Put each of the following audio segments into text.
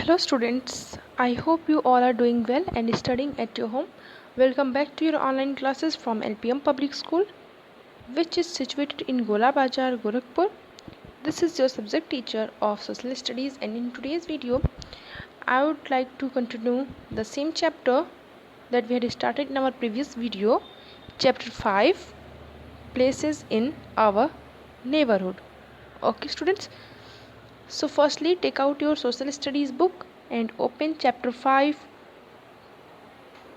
Hello students, I hope you all are doing well and studying at your home. Welcome back to your online classes from LPM Public School, which is situated in Gola Bazar, Gorakhpur. This is your subject teacher of Social Studies, and in today's video, I would like to continue the same chapter that we had started in our previous video, chapter 5, Places in Our Neighborhood. Okay students, so firstly take out your social studies book and open chapter 5,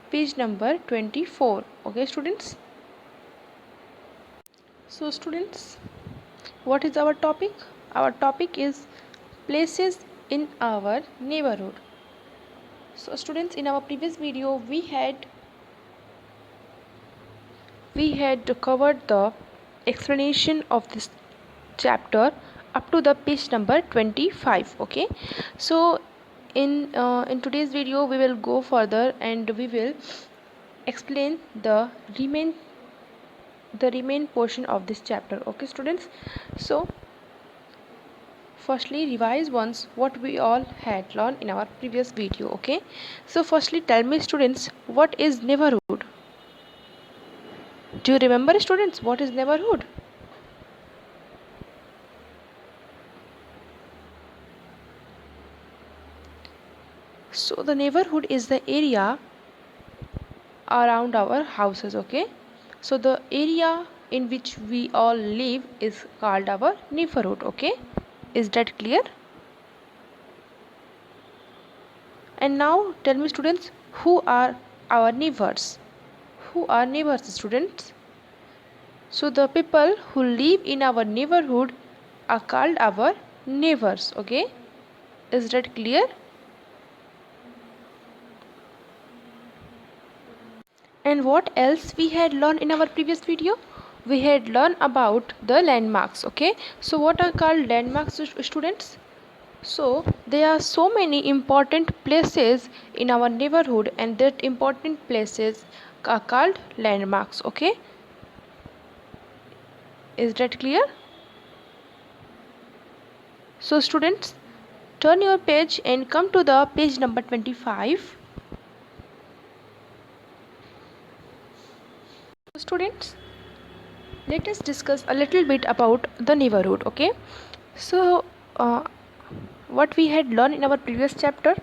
page number 24. Okay students, so students, what is our topic? Our topic is places in our neighborhood. So students, in our previous video we had covered the explanation of this chapter up to the page number 25. Okay, so in today's video we will go further and we will explain the remain portion of this chapter. Okay students, so firstly revise once what we all had learned in our previous video. Okay, so firstly tell me students, what is neighborhood? Do you remember students what is neighborhood? So the neighborhood is the area around our houses. Okay, so the area in which we all live is called our neighborhood. Okay, is that clear? And now tell me students, who are our neighbors? Who are neighbors students? So the people who live in our neighborhood are called our neighbors. Okay, is that clear? And what else we had learned in our previous video? We had learned about the landmarks. Okay, so what are called landmarks students? So there are so many important places in our neighborhood, and that important places are called landmarks. Okay, is that clear? So students, turn your page and come to the page number 25. Students, let us discuss a little bit about the neighborhood. Okay, so what we had learned in our previous chapter.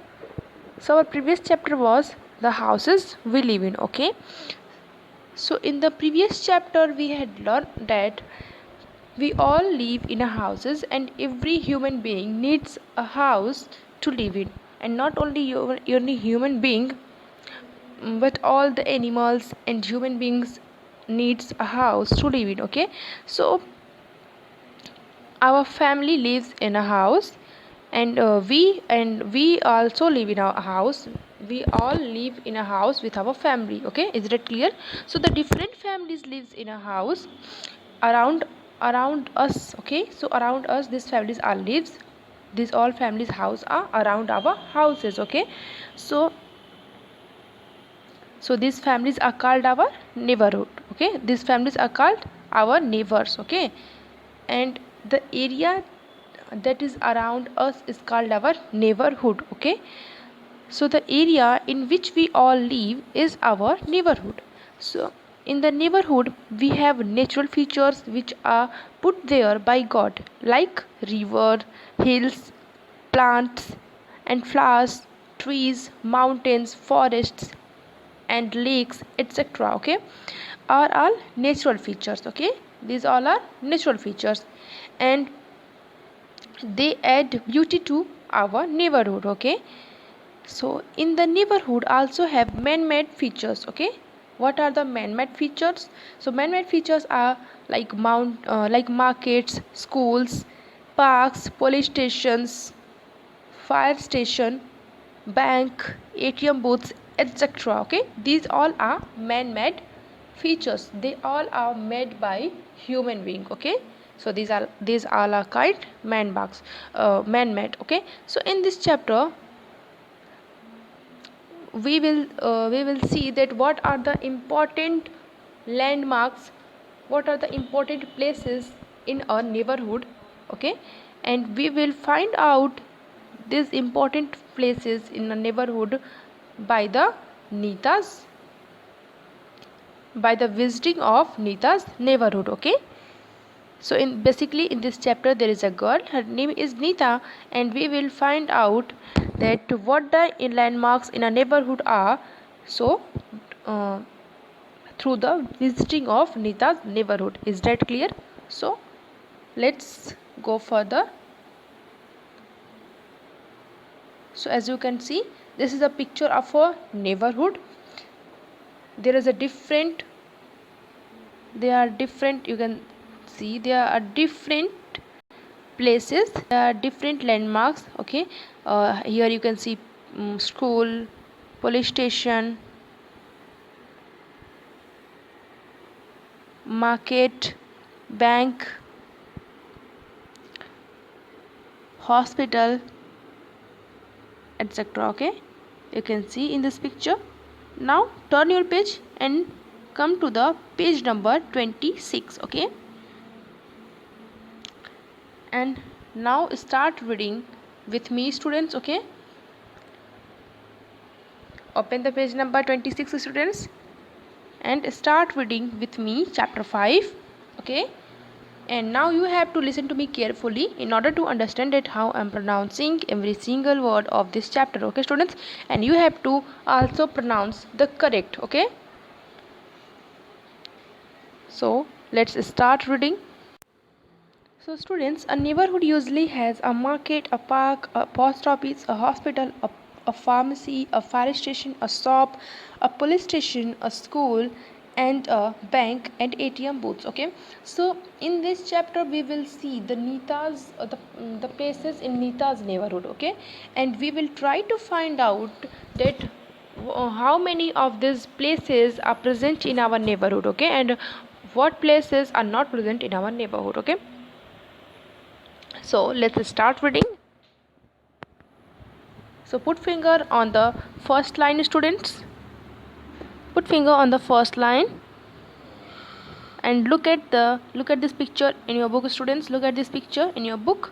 So our previous chapter was the houses we live in. Okay, so in the previous chapter we had learned that we all live in a houses, and every human being needs a house to live in, and not only human being, but all the animals and human beings needs a house to live in. Okay, so our family lives in a house, and we also live in a house. We all live in a house with our family. Okay, is that clear? So the different families lives in a house around us. Okay, so around us these families are lives, these all families house are around our houses. Okay, so these families are called our neighborhood. Okay, these families are called our neighbors. Okay, and the area that is around us is called our neighborhood. Okay, so the area in which we all live is our neighborhood. So in the neighborhood we have natural features which are put there by God, like river, hills, plants and flowers, trees, mountains, forests and lakes, etc. Okay, are all natural features. Okay, these all are natural features, and they add beauty to our neighborhood. Okay, so in the neighborhood also have man-made features. Okay, what are the man-made features? So man-made features are like like markets, schools, parks, police stations, fire station, bank, ATM booths, etc. Okay, these all are man-made features. They all are made by human being. Okay, so these all are called man-made. Okay, so in this chapter we will see that what are the important landmarks, what are the important places in our neighborhood. Okay, and we will find out these important places in a neighborhood by the Nita's, by the visiting of Nita's neighborhood. Okay, so basically in this chapter there is a girl, her name is Nita, and we will find out that what the landmarks in a neighborhood are. So through the visiting of Nita's neighborhood. Is that clear? So let's go further. So as you can see, this is a picture of a neighborhood. There is a different, they are different, you can see there are different places, there are different landmarks. Okay, here you can see school, police station, market, bank, hospital, etc. Okay, you can see in this picture. Now turn your page and come to the page number 26. Okay, and now start reading with me, students. Okay, open the page number 26, students, and start reading with me chapter 5. Okay, and now you have to listen to me carefully in order to understand it how I'm pronouncing every single word of this chapter. Okay, students, and you have to also pronounce the correct. Okay, so let's start reading. So students, a neighborhood usually has a market, a park, a post office, a hospital, a pharmacy, a fire station, a shop, a police station, a school, and a bank and ATM booths. Okay, so in this chapter we will see the Nita's the places in Nita's neighborhood. Okay, and we will try to find out that how many of these places are present in our neighborhood. Okay, and what places are not present in our neighborhood. Okay, so let's start reading. So put finger on the first line, students. Put finger on the first line and look at this picture in your book, students. Look at this picture in your book.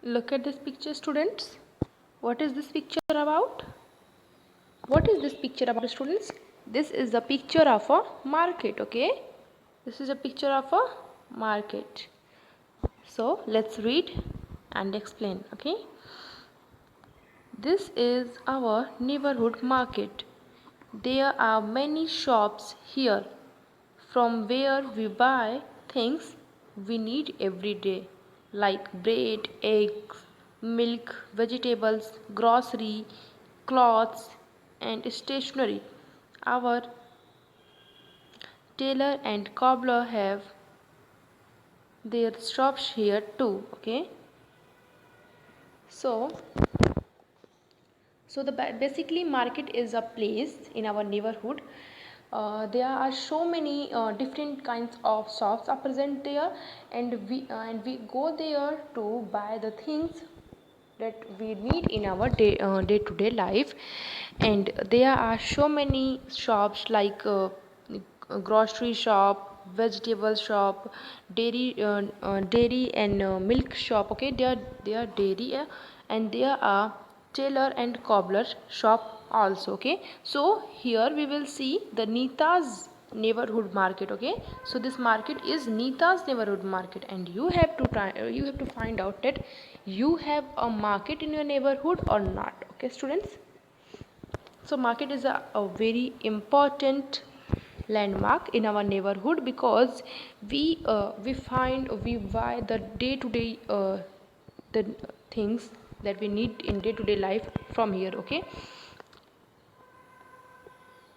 Look at this picture, students. What is this picture about? What is this picture about, students? This is the picture of a market. Okay, this is a picture of a market. So let's read and explain. Okay, this is our neighborhood market. There are many shops here from where we buy things we need every day, like bread, eggs, milk, vegetables, grocery, clothes, and stationery. Our tailor and cobbler have their shops here too. Okay, so the basically market is a place in our neighborhood. There are so many different kinds of shops are present there, and we go there to buy the things that we need in our day-to-day life. And there are so many shops like grocery shop, vegetable shop, dairy and milk shop. Okay, they are dairy, and there are tailor and cobbler shop also. Okay, so here we will see the Nita's neighborhood market. Okay, so this market is Nita's neighborhood market, and you have to find out that you have a market in your neighborhood or not. Okay, students, so market is a very important landmark in our neighborhood, because we buy the day to day the things that we need in day to day life from here. Okay,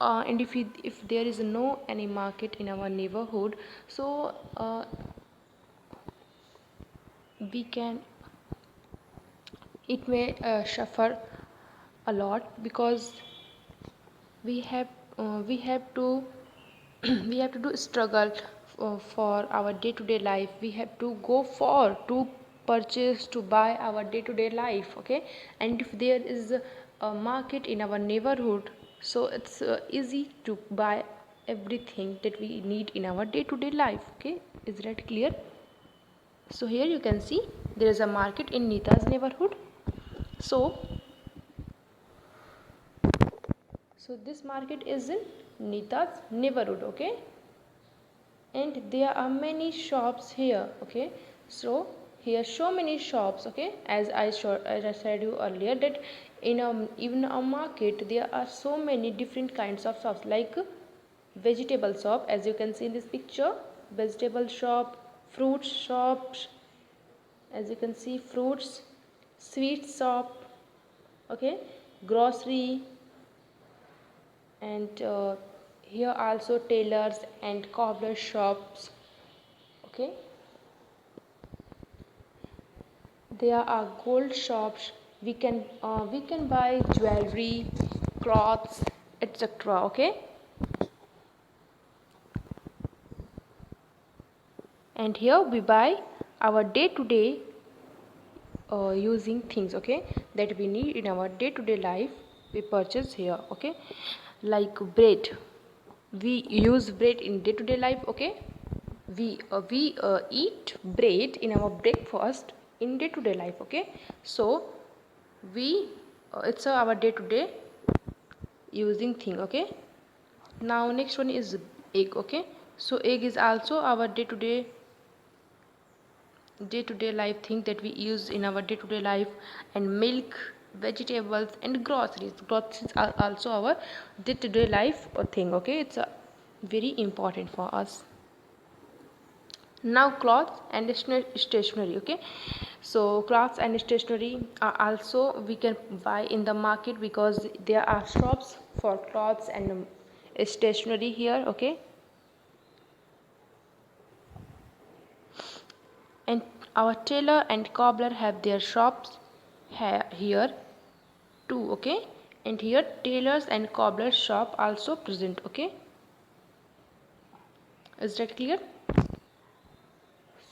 and if there is no any market in our neighborhood, so we can it may suffer a lot, because we have to we have to do struggle for our day to day life. We have to go for to purchase, to buy our day to day life. Okay, and if there is a market in our neighborhood, so it's easy to buy everything that we need in our day to day life. Okay, is that clear? So here you can see there is a market in Nita's neighborhood. So this market is in Nita's neighborhood, okay, and there are many shops here, okay. So here so many shops, okay, as I said you earlier that in even a market there are so many different kinds of shops, like vegetable shop, as you can see in this picture, vegetable shop, fruit shops, as you can see, fruits, sweet shop, okay, grocery, and here also tailors and cobbler shops, okay. There are gold shops. We can buy jewelry, clothes, etc., okay. And here we buy our day to day using things, okay, that we need in our day to day life. We purchase here, okay, like bread. We use bread in day to day life, okay. We eat bread in our breakfast in day to day life, okay. So we it's our day to day using thing, okay. Now next one is egg, okay. So egg is also our day to day life thing that we use in our day to day life. And milk, vegetables, and groceries are also our day to day life thing, okay. It's very important for us. Now clothes and stationery, okay. So clothes and stationery are also we can buy in the market, because there are shops for clothes and stationery here, okay. And our tailor and cobbler have their shops here too, okay. And here tailors and cobbler shop also present, okay. Is that clear?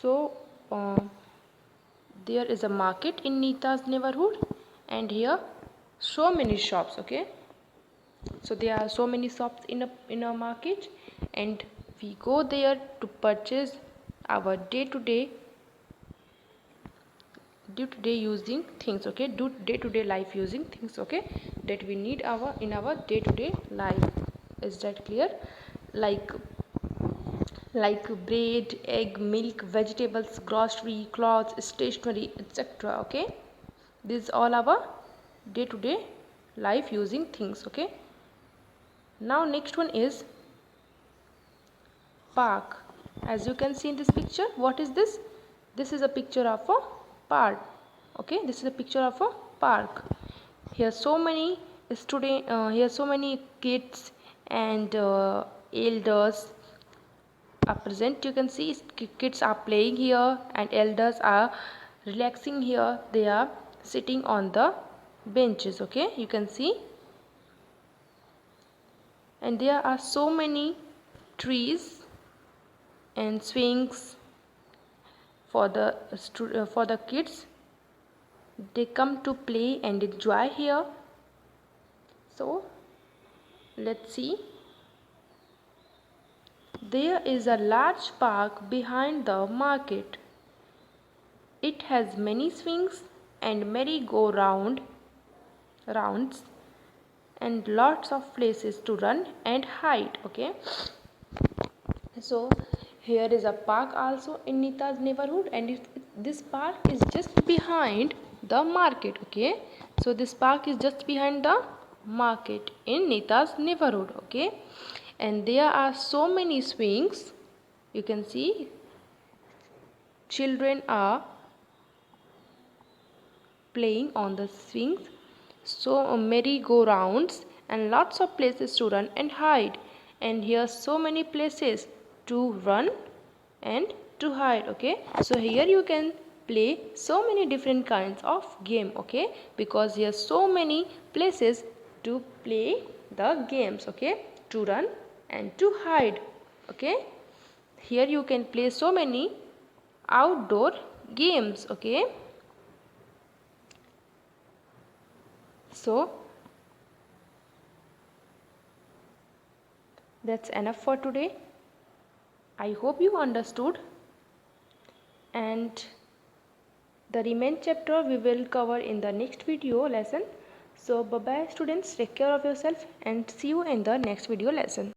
So there is a market in Nita's neighborhood, and here so many shops, okay. So there are so many shops in a market, and we go there to purchase our day to day using things, okay. Do day to day life using things, okay, that we need in our day to day life. Is that clear? like bread, egg, milk, vegetables, grocery, clothes, stationery, etc., okay. This is all our day to day life using things, okay. Now next one is park. As you can see in this picture, what is this? This is a picture of a park, okay. This is a picture of a park. Here so many here so many kids and elders are present. You can see kids are playing here and elders are relaxing here. They are sitting on the benches, okay. You can see, and there are so many trees and swings for the kids. They come to play and enjoy here. So let's see. There is a large park behind the market. It has many swings and rounds and lots of places to run and hide, okay. So here is a park also in Nita's neighborhood, and this park is just behind the market, okay. So this park is just behind the market in Nita's neighborhood, okay. And there are so many swings. You can see children are playing on the swings, so merry-go-rounds, and lots of places to run and hide. And here so many places to run and to hide, okay. So here you can play so many different kinds of game, okay, because here so many places to play the games, okay, to run and to hide, okay. Here you can play so many outdoor games, okay. So that's enough for today. I hope you understood. and the remaining chapter we will cover in the next video lesson. So bye bye students, take care of yourself and see you in the next video lesson.